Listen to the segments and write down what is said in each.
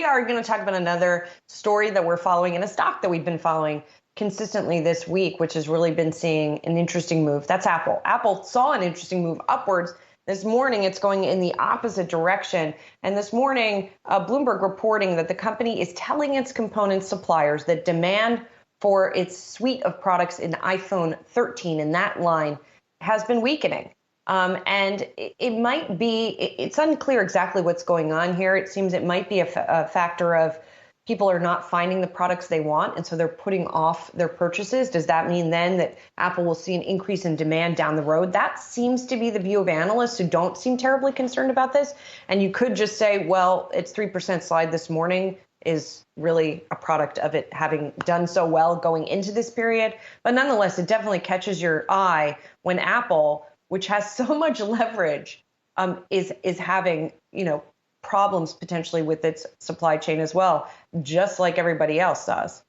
we are going to talk about another story that we're following and a stock that we've been following consistently this week, which has really been seeing an interesting move. That's Apple. Apple saw an interesting move upwards. This morning, it's going in the opposite direction. And this morning, Bloomberg reporting that the company is telling its component suppliers that demand for its suite of products in iPhone 13 in that line has been weakening. And it might be, it's unclear exactly what's going on here. It seems it might be a factor of people are not finding the products they want, and so they're putting off their purchases. Does that mean then that Apple will see an increase in demand down the road? That seems to be the view of analysts who don't seem terribly concerned about this. And you could just say, well, its 3% slide this morning is really a product of it having done so well going into this period. But nonetheless, it definitely catches your eye when Apple, which has so much leverage, is having, problems potentially with its supply chain as well, just like everybody else does.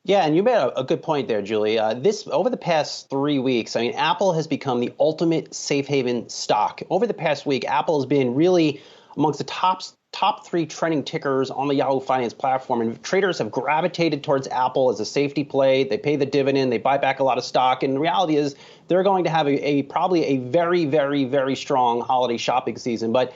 Yeah, and you made a good point there, Julie. Over the past 3 weeks, Apple has become the ultimate safe haven stock. Over the past week, Apple has been really amongst the top three trending tickers on the Yahoo Finance platform, and traders have gravitated towards Apple as a safety play. They pay the dividend, they buy back a lot of stock, and the reality is they're going to have probably a very, very, very strong holiday shopping season. But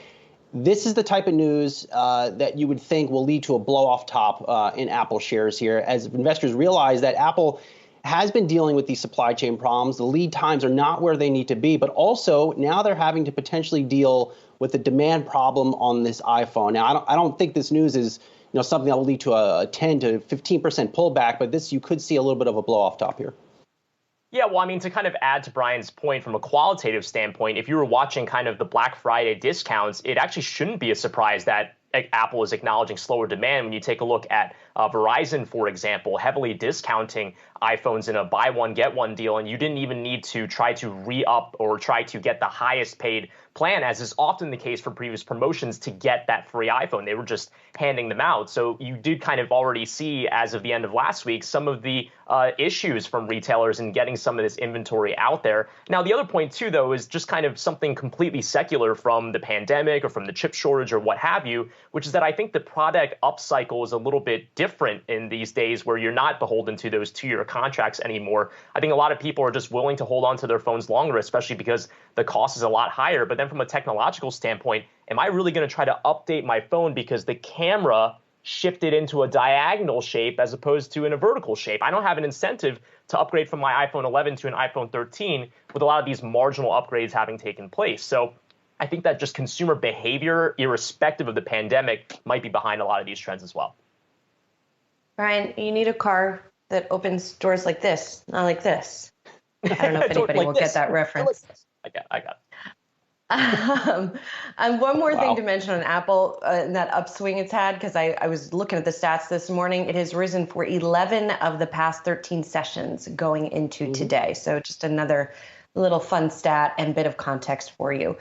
this is the type of news that you would think will lead to a blow-off top in Apple shares here, as investors realize that Apple has been dealing with these supply chain problems. The lead times are not where they need to be, but also now they're having to potentially deal with the demand problem on this iPhone. Now, I don't think this news is something that will lead to a 10 to 15% pullback, but you could see a little bit of a blow-off top here. Yeah, well, to kind of add to Brian's point from a qualitative standpoint, if you were watching kind of the Black Friday discounts, it actually shouldn't be a surprise that Apple is acknowledging slower demand. When you take a look at Verizon, for example, heavily discounting iPhones in a buy one, get one deal, and you didn't even need to try to re-up or try to get the highest paid plan, as is often the case for previous promotions, to get that free iPhone. They were just handing them out. So you did kind of already see, as of the end of last week, some of the issues from retailers in getting some of this inventory out there. Now, the other point, too, though, is just kind of something completely secular from the pandemic or from the chip shortage or what have you, which is that I think the product upcycle is a little bit different in these days where you're not beholden to those 2-year contracts anymore. I think a lot of people are just willing to hold on to their phones longer, especially because the cost is a lot higher. But then from a technological standpoint, am I really going to try to update my phone because the camera shifted into a diagonal shape as opposed to in a vertical shape? I don't have an incentive to upgrade from my iPhone 11 to an iPhone 13 with a lot of these marginal upgrades having taken place. So I think that just consumer behavior, irrespective of the pandemic, might be behind a lot of these trends as well. Brian, you need a car that opens doors like this, not like this. I don't know if anybody will get that reference. I got it. And one more thing to mention on Apple and that upswing it's had, because I was looking at the stats this morning. It has risen for 11 of the past 13 sessions going into today. So just another little fun stat and bit of context for you.